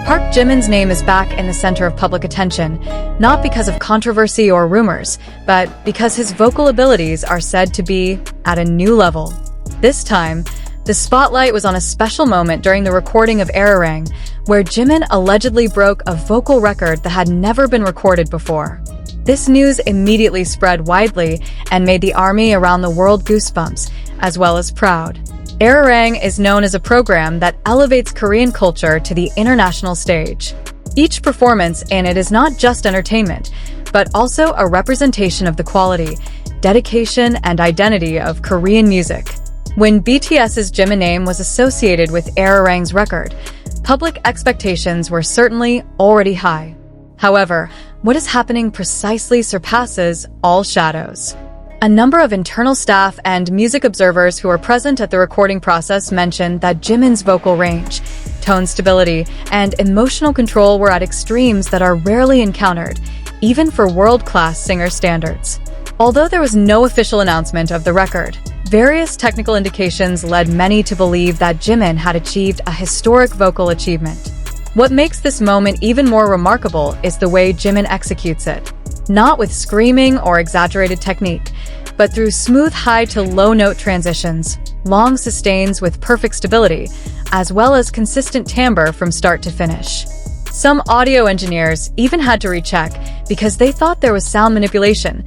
Park Jimin's name is back in the center of public attention, not because of controversy or rumors, but because his vocal abilities are said to be at a new level. This time, the spotlight was on a special moment during the recording of Ararang, where Jimin allegedly broke a vocal record that had never been recorded before. This news immediately spread widely and made the ARMY around the world goosebumps, as well as proud. Ararang is known as a program that elevates Korean culture to the international stage. Each performance in it is not just entertainment, but also a representation of the quality, dedication, and identity of Korean music. When BTS's Jimin name was associated with Ararang's record, public expectations were certainly already high. However, what is happening precisely surpasses all shadows. A number of internal staff and music observers who were present at the recording process mentioned that Jimin's vocal range, tone stability, and emotional control were at extremes that are rarely encountered, even for world-class singer standards. Although there was no official announcement of the record, various technical indications led many to believe that Jimin had achieved a historic vocal achievement. What makes this moment even more remarkable is the way Jimin executes it. Not with screaming or exaggerated technique, but through smooth high to low note transitions, long sustains with perfect stability, as well as consistent timbre from start to finish. Some audio engineers even had to recheck because they thought there was sound manipulation,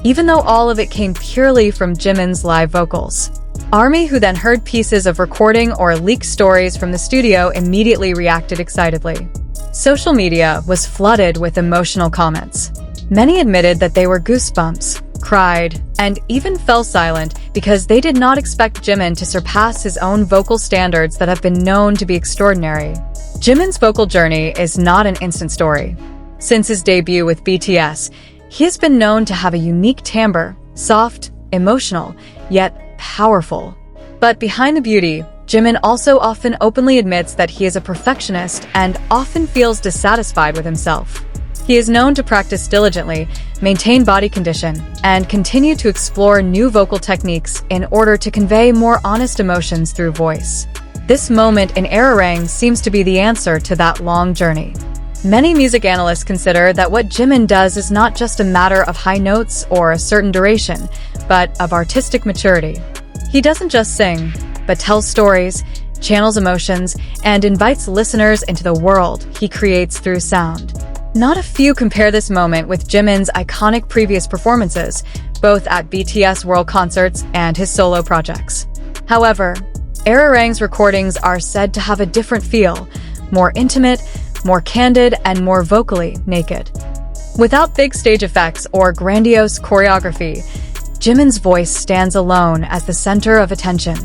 even though all of it came purely from Jimin's live vocals. ARMY, who then heard pieces of recording or leaked stories from the studio, immediately reacted excitedly. Social media was flooded with emotional comments. Many admitted that they were goosebumps, cried, and even fell silent because they did not expect Jimin to surpass his own vocal standards that have been known to be extraordinary. Jimin's vocal journey is not an instant story. Since his debut with BTS, he has been known to have a unique timbre, soft, emotional, yet powerful. But behind the beauty, Jimin also often openly admits that he is a perfectionist and often feels dissatisfied with himself. He is known to practice diligently, maintain body condition, and continue to explore new vocal techniques in order to convey more honest emotions through voice. This moment in Ararang seems to be the answer to that long journey. Many music analysts consider that what Jimin does is not just a matter of high notes or a certain duration, but of artistic maturity. He doesn't just sing, but tells stories, channels emotions, and invites listeners into the world he creates through sound. Not a few compare this moment with Jimin's iconic previous performances, both at BTS World Concerts and his solo projects. However, Ararang's recordings are said to have a different feel, more intimate, more candid, and more vocally naked. Without big stage effects or grandiose choreography, Jimin's voice stands alone as the center of attention.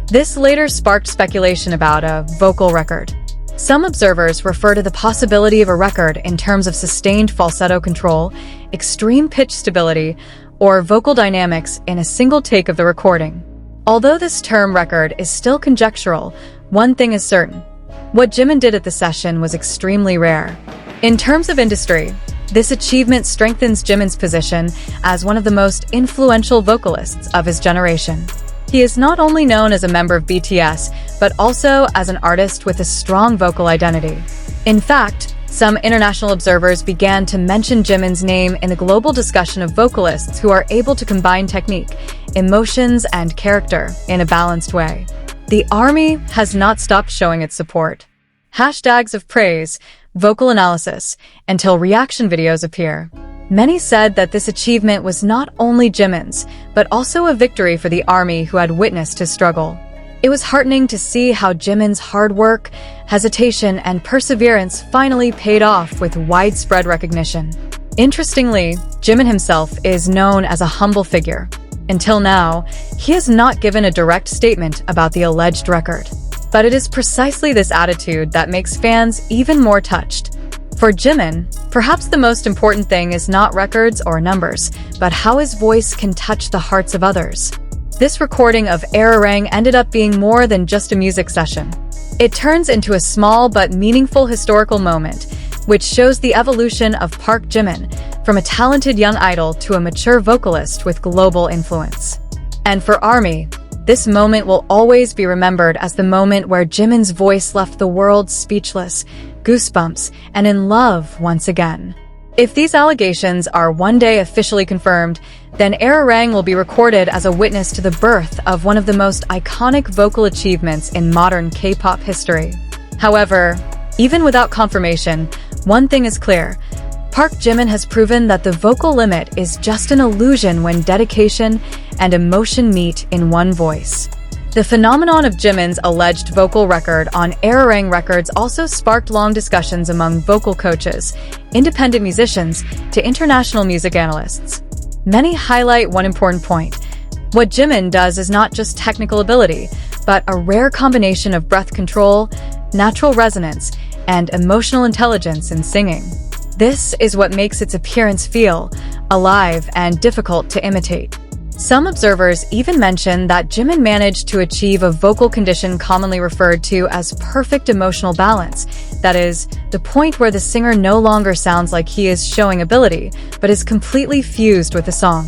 This later sparked speculation about a vocal record. Some observers refer to the possibility of a record in terms of sustained falsetto control, extreme pitch stability, or vocal dynamics in a single take of the recording. Although this term record is still conjectural, one thing is certain. What Jimin did at the session was extremely rare. In terms of industry, this achievement strengthens Jimin's position as one of the most influential vocalists of his generation. He is not only known as a member of BTS, but also as an artist with a strong vocal identity. In fact, some international observers began to mention Jimin's name in the global discussion of vocalists who are able to combine technique, emotions, and character in a balanced way. The ARMY has not stopped showing its support. Hashtags of praise, vocal analysis, until reaction videos appear. Many said that this achievement was not only Jimin's, but also a victory for the ARMY who had witnessed his struggle. It was heartening to see how Jimin's hard work, hesitation, and perseverance finally paid off with widespread recognition. Interestingly, Jimin himself is known as a humble figure. Until now, he has not given a direct statement about the alleged record. But it is precisely this attitude that makes fans even more touched. For Jimin, perhaps the most important thing is not records or numbers, but how his voice can touch the hearts of others. This recording of Ararang ended up being more than just a music session. It turns into a small but meaningful historical moment, which shows the evolution of Park Jimin from a talented young idol to a mature vocalist with global influence. And for ARMY, this moment will always be remembered as the moment where Jimin's voice left the world speechless, goosebumps, and in love once again. If these allegations are one day officially confirmed, then Ararang will be recorded as a witness to the birth of one of the most iconic vocal achievements in modern K-pop history. However, even without confirmation, one thing is clear. Park Jimin has proven that the vocal limit is just an illusion when dedication and emotion meet in one voice. The phenomenon of Jimin's alleged vocal record on Ararang Records also sparked long discussions among vocal coaches, independent musicians, to international music analysts. Many highlight one important point. What Jimin does is not just technical ability, but a rare combination of breath control, natural resonance, and emotional intelligence in singing. This is what makes its appearance feel alive and difficult to imitate. Some observers even mention that Jimin managed to achieve a vocal condition commonly referred to as perfect emotional balance. That is, the point where the singer no longer sounds like he is showing ability, but is completely fused with the song.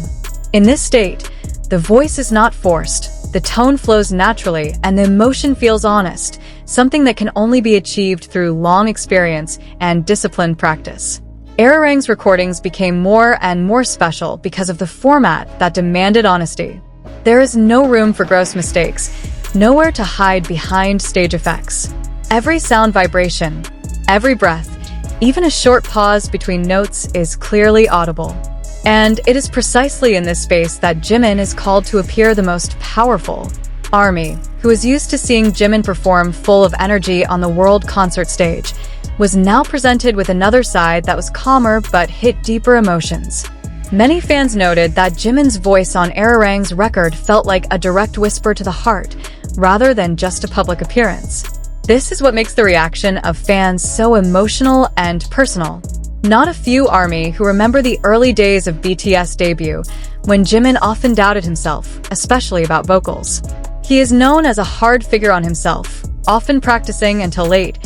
In this state, the voice is not forced, the tone flows naturally, and the emotion feels honest, something that can only be achieved through long experience and disciplined practice. Ararang's recordings became more and more special because of the format that demanded honesty. There is no room for gross mistakes, nowhere to hide behind stage effects. Every sound vibration, every breath, even a short pause between notes is clearly audible. And it is precisely in this space that Jimin is called to appear the most powerful. ARMY, who is used to seeing Jimin perform full of energy on the world concert stage, was now presented with another side that was calmer but hit deeper emotions. Many fans noted that Jimin's voice on Ararang's record felt like a direct whisper to the heart, rather than just a public appearance. This is what makes the reaction of fans so emotional and personal. Not a few ARMY who remember the early days of BTS debut, when Jimin often doubted himself, especially about vocals. He is known as a hard figure on himself, often practicing until late,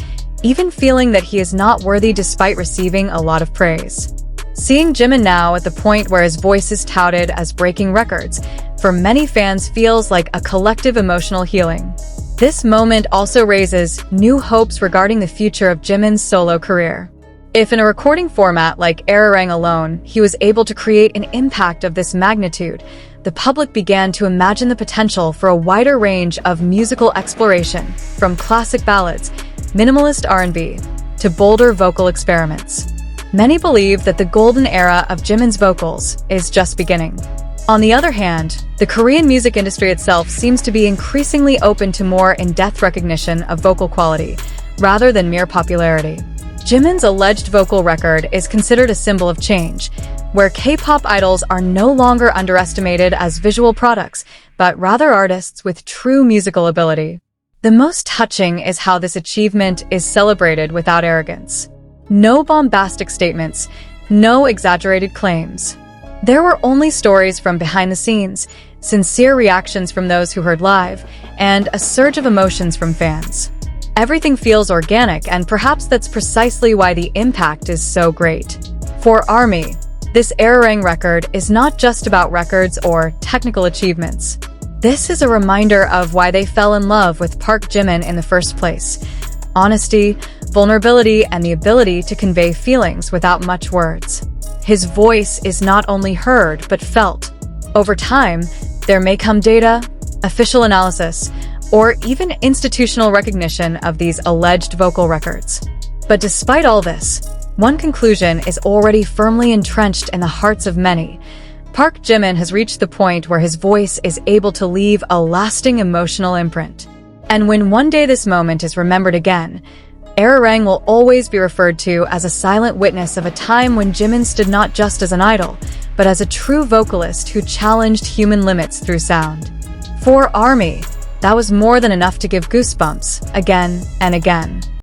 even feeling that he is not worthy despite receiving a lot of praise. Seeing Jimin now at the point where his voice is touted as breaking records, for many fans feels like a collective emotional healing. This moment also raises new hopes regarding the future of Jimin's solo career. If in a recording format like Ararang alone, he was able to create an impact of this magnitude, the public began to imagine the potential for a wider range of musical exploration, from classic ballads, minimalist R&B, to bolder vocal experiments. Many believe that the golden era of Jimin's vocals is just beginning. On the other hand, the Korean music industry itself seems to be increasingly open to more in-depth recognition of vocal quality, rather than mere popularity. Jimin's alleged vocal record is considered a symbol of change, where K-pop idols are no longer underestimated as visual products, but rather artists with true musical ability. The most touching is how this achievement is celebrated without arrogance. No bombastic statements, no exaggerated claims. There were only stories from behind the scenes, sincere reactions from those who heard live, and a surge of emotions from fans. Everything feels organic, and perhaps that's precisely why the impact is so great. For ARMY, this Ararang record is not just about records or technical achievements. This is a reminder of why they fell in love with Park Jimin in the first place. Honesty, vulnerability, and the ability to convey feelings without much words. His voice is not only heard, but felt. Over time, there may come data, official analysis, or even institutional recognition of these alleged vocal records. But despite all this, one conclusion is already firmly entrenched in the hearts of many. Park Jimin has reached the point where his voice is able to leave a lasting emotional imprint. And when one day this moment is remembered again, Ararang will always be referred to as a silent witness of a time when Jimin stood not just as an idol, but as a true vocalist who challenged human limits through sound. For ARMY, that was more than enough to give goosebumps again and again.